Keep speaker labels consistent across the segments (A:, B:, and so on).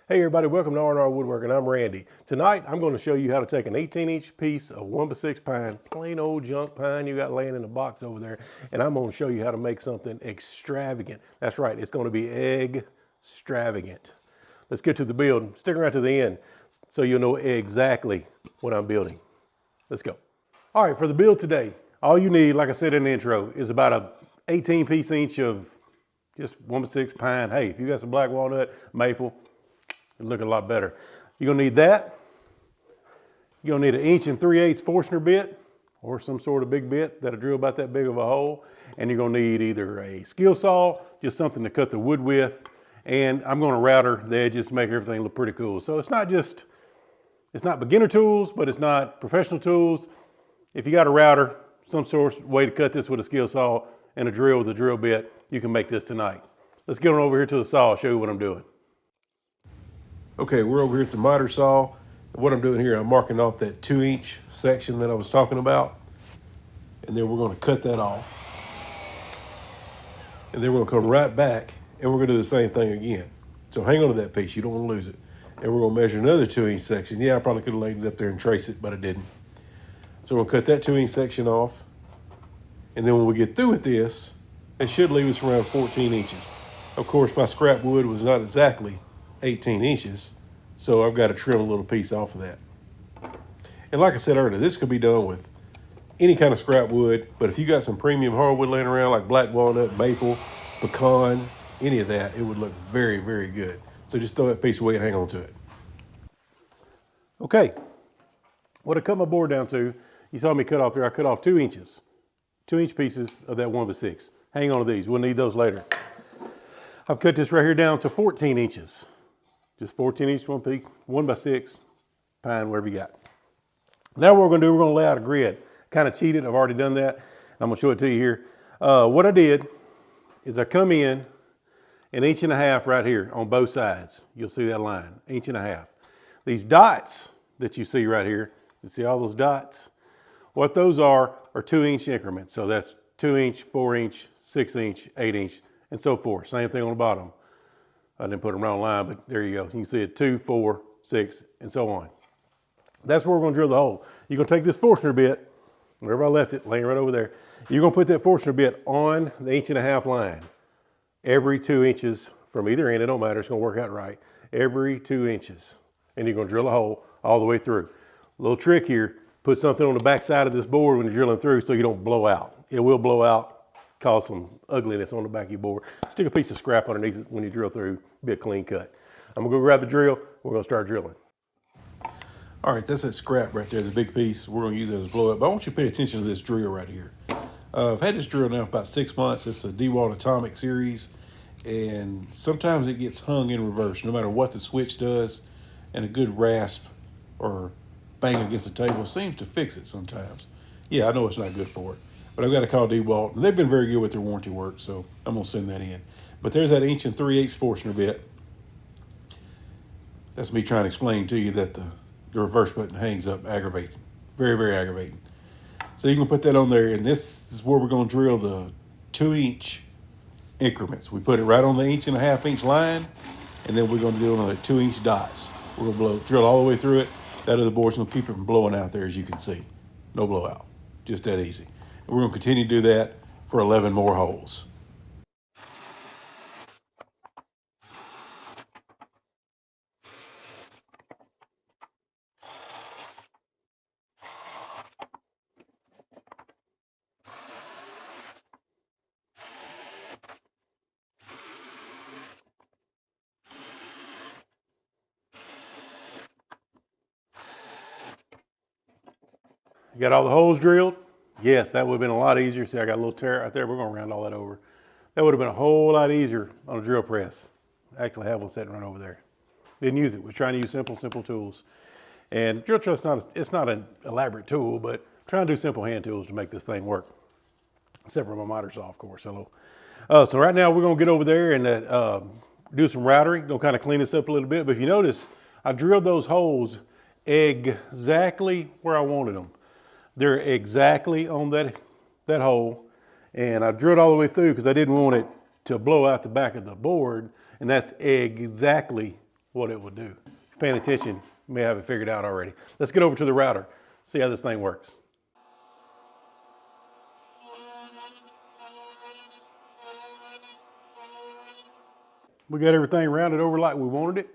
A: Hey everybody, welcome to R&R Woodworking. I'm Randy. Tonight I'm going to show you how to take an 18-inch piece of 1x6 pine, plain old junk pine you got laying in the box over there, and I'm going to show you how to make something extravagant. That's right, it's going to be egg-stravagant. Let's get to the build. Stick around to the end so you'll know exactly what I'm building. Let's go. All right, for the build today, all you need, like I said in the intro, is about a 18-piece inch of just 1x6 pine. Hey, if you got some black walnut, maple, it'll look a lot better. You're gonna need that. You're gonna need 1 3/8" Forstner bit or some sort of big bit that'll drill about that big of a hole. And you're gonna need either a skill saw, just something to cut the wood with, and I'm gonna router the edges to make everything look pretty cool. So it's not beginner tools, but it's not professional tools. If you got a router, some sort of way to cut this with a skill saw and a drill with a drill bit, you can make this tonight. Let's get on over here to the saw, show you what I'm doing. Okay, we're over here at the miter saw. What I'm doing here, I'm marking off that 2-inch section that I was talking about. And then we're gonna cut that off. And then we're gonna come right back and we're gonna do the same thing again. So hang on to that piece, you don't wanna lose it. And we're gonna measure another 2-inch section. Yeah, I probably could have laid it up there and traced it, but I didn't. So we'll cut that 2-inch section off. And then when we get through with this, it should leave us around 14 inches. Of course, my scrap wood was not exactly 18 inches, so I've got to trim a little piece off of that. And like I said earlier, this could be done with any kind of scrap wood, but if you got some premium hardwood laying around like black walnut, maple, pecan, any of that, it would look very, very good. So just throw that piece away and hang on to it. Okay, what I cut my board down to, you saw me cut off there, I cut off 2 inches. 2-inch pieces of that 1x6. Hang on to these, we'll need those later. I've cut this right here down to 14 inches. Just 14 inch, 1x6, pine, whatever you got. Now what we're gonna do, we're gonna lay out a grid. Kind of cheated, I've already done that. I'm gonna show it to you here. What I did is I come in 1.5 inches right here on both sides. You'll see that line, 1.5 inches. These dots that you see right here, you see all those dots? What those are 2-inch increments. So that's 2-inch, 4-inch, 6-inch, 8-inch, and so forth. Same thing on the bottom. I didn't put them wrong line, but there you go. You can see it 2, 4, 6, and so on. That's where we're gonna drill the hole. You're gonna take this Forstner bit, wherever I left it, laying right over there. You're gonna put that Forstner bit on the 1.5 inch line. Every 2 inches from either end, it don't matter, it's gonna work out right. Every 2 inches. And you're gonna drill a hole all the way through. Little trick here, put something on the back side of this board when you're drilling through so you don't blow out. It will blow out, cause some ugliness on the back of your board. Stick a piece of scrap underneath it when you drill through, be a clean cut. I'm gonna go grab the drill, we're gonna start drilling. All right, that's that scrap right there, the big piece. We're gonna use it as blow up, but I want you to pay attention to this drill right here. I've had this drill now for about 6 months. It's a DeWalt Atomic series, and sometimes it gets hung in reverse, no matter what the switch does, and a good rasp or bang against the table seems to fix it sometimes. Yeah, I know it's not good for it. But I've got to call DeWalt, and they've been very good with their warranty work, so I'm gonna send that in. But there's that 1 3/8" Forstner bit. That's me trying to explain to you that the reverse button hangs up, aggravating. Very, very aggravating. So you can put that on there, and this is where we're gonna drill the 2-inch increments. We put it right on the 1.5 inch line, and then we're gonna do it on the 2-inch dots. We're gonna drill all the way through it. That other board's gonna keep it from blowing out there, as you can see. No blowout, just that easy. We're going to continue to do that for 11 more holes. You got all the holes drilled? Yes, that would have been a lot easier. See, I got a little tear right there. We're going to round all that over. That would have been a whole lot easier on a drill press. I actually have one sitting right over there. Didn't use it. We're trying to use simple tools. And drill truss, it's not an elaborate tool, but trying to do simple hand tools to make this thing work. Except for my miter saw, of course. Hello. So right now we're going to get over there and do some routering. Going to kind of clean this up a little bit. But if you notice, I drilled those holes exactly where I wanted them. They're exactly on that hole. And I drilled all the way through because I didn't want it to blow out the back of the board. And that's exactly what it would do. If you're paying attention, you may have it figured out already. Let's get over to the router, see how this thing works. We got everything rounded over like we wanted it.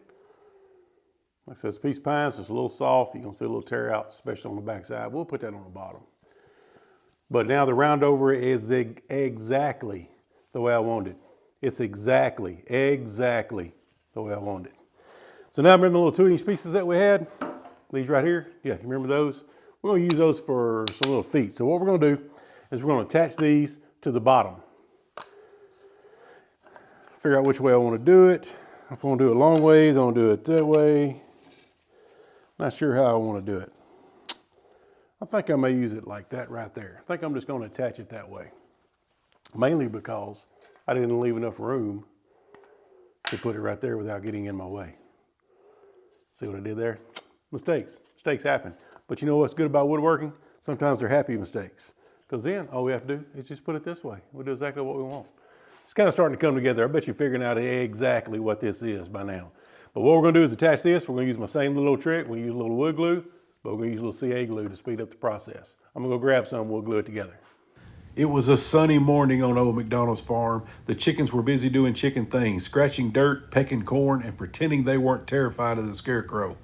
A: Like I said, it's a piece of pine, so it's a little soft. You're gonna see a little tear out, especially on the back side. We'll put that on the bottom. But now the round over is exactly the way I wanted it. It's exactly the way I wanted it. So now remember the little 2-inch pieces that we had? These right here? Yeah, you remember those? We're gonna use those for some little feet. So what we're gonna do is we're gonna attach these to the bottom. Figure out which way I wanna do it. If I wanna do it long ways, I wanna do it that way. Not sure how I wanna do it. I think I may use it like that right there. I think I'm just gonna attach it that way. Mainly because I didn't leave enough room to put it right there without getting in my way. See what I did there? Mistakes happen. But you know what's good about woodworking? Sometimes they're happy mistakes. Because then all we have to do is just put it this way. We'll do exactly what we want. It's kind of starting to come together. I bet you're figuring out exactly what this is by now. But what we're gonna do is attach this. We're gonna use my same little trick. We're gonna use a little wood glue, but we're gonna use a little CA glue to speed up the process. I'm gonna go grab some, we'll glue it together. It was a sunny morning on old McDonald's farm. The chickens were busy doing chicken things, scratching dirt, pecking corn, and pretending they weren't terrified of the scarecrow.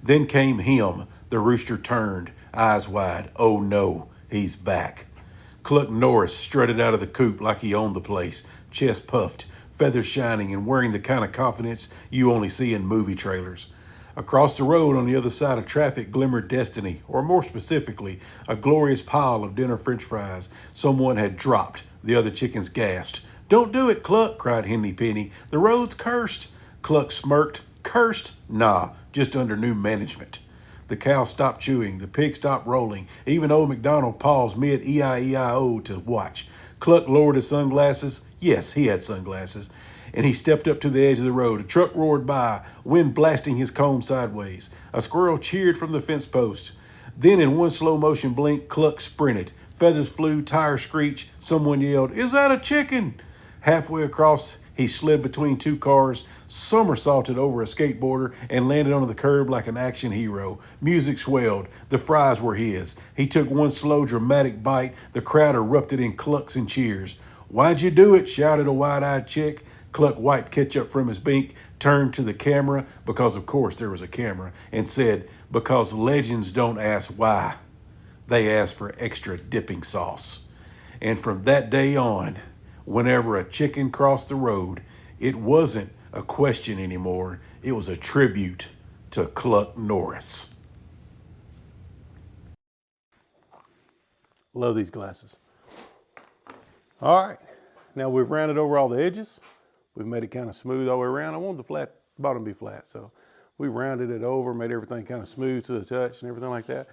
A: Then came him. The rooster turned, eyes wide. Oh no, he's back. Cluck Norris strutted out of the coop like he owned the place, chest puffed, feathers shining, and wearing the kind of confidence you only see in movie trailers. Across the road on the other side of traffic glimmered destiny, or more specifically, a glorious pile of dinner french fries someone had dropped. The other chickens gasped. "Don't do it, Cluck," cried Henny Penny. "The road's cursed." Cluck smirked. "Cursed? Nah, just under new management." The cow stopped chewing. The pig stopped rolling. Even old McDonald paused mid E-I-E-I-O to watch. Cluck lowered his sunglasses. Yes, he had sunglasses. And he stepped up to the edge of the road. A truck roared by, wind blasting his comb sideways. A squirrel cheered from the fence post. Then in one slow motion blink, Cluck sprinted. Feathers flew, tires screeched. Someone yelled, "Is that a chicken?" Halfway across, he slid between two cars, somersaulted over a skateboarder, and landed on the curb like an action hero. Music swelled. The fries were his. He took one slow, dramatic bite. The crowd erupted in clucks and cheers. "Why'd you do it?" shouted a wide-eyed chick. Cluck wiped ketchup from his beak, turned to the camera, because of course there was a camera, and said, "Because legends don't ask why. They ask for extra dipping sauce." And from that day on, whenever a chicken crossed the road, it wasn't a question anymore. It was a tribute to Cluck Norris. Love these glasses. All right, now we've rounded over all the edges. We've made it kind of smooth all the way around. I wanted the flat bottom to be flat, so we rounded it over, made everything kind of smooth to the touch and everything like that.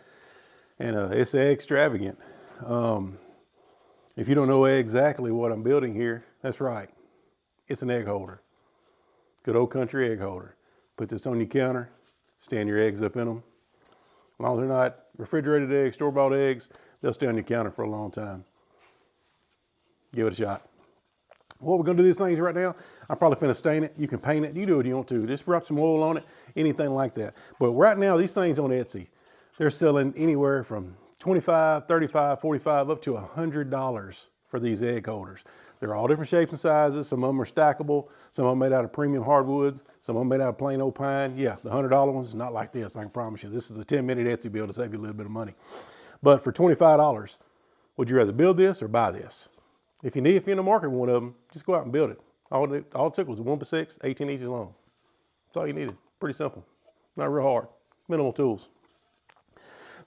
A: And it's extravagant. If you don't know exactly what I'm building here, that's right. It's an egg holder. Good old country egg holder. Put this on your counter, stand your eggs up in them. As long as they're not refrigerated eggs, store-bought eggs, they'll stay on your counter for a long time. Give it a shot. What we're gonna do these things right now, I'm probably finna stain it. You can paint it, you do what you want to. Just rub some oil on it, anything like that. But right now, these things on Etsy, they're selling anywhere from $25, $35, $45, up to $100 for these egg holders. They're all different shapes and sizes. Some of them are stackable. Some of them made out of premium hardwood. Some of them made out of plain old pine. Yeah, the $100 ones, not like this, I can promise you. This is a 10-minute Etsy build to save you a little bit of money. But for $25, would you rather build this or buy this? If you're in the market with one of them, just go out and build it. All it took was a 1x6, 18 inches long. That's all you needed. Pretty simple. Not real hard. Minimal tools.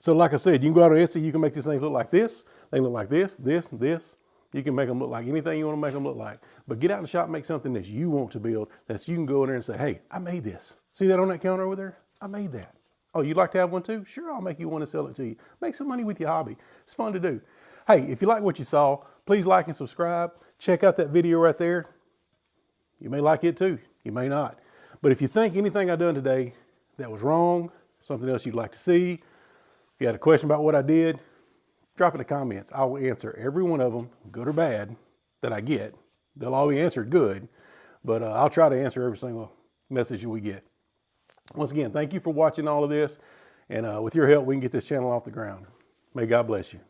A: So like I said, you can go out on Etsy, you can make these things look like this. They look like this, this, and this. You can make them look like anything you want to make them look like. But get out in the shop and make something that you want to build, that you can go in there and say, "Hey, I made this. See that on that counter over there? I made that. Oh, you'd like to have one too? Sure, I'll make you one and sell it to you. Make some money with your hobby. It's fun to do." Hey, if you like what you saw, please like and subscribe. Check out that video right there. You may like it too. You may not. But if you think anything I've done today that was wrong, something else you'd like to see, if you had a question about what I did, drop in the comments. I will answer every one of them, good or bad, that I get. They'll all be answered good, but I'll try to answer every single message that we get. Once again, thank you for watching all of this. And with your help, we can get this channel off the ground. May God bless you.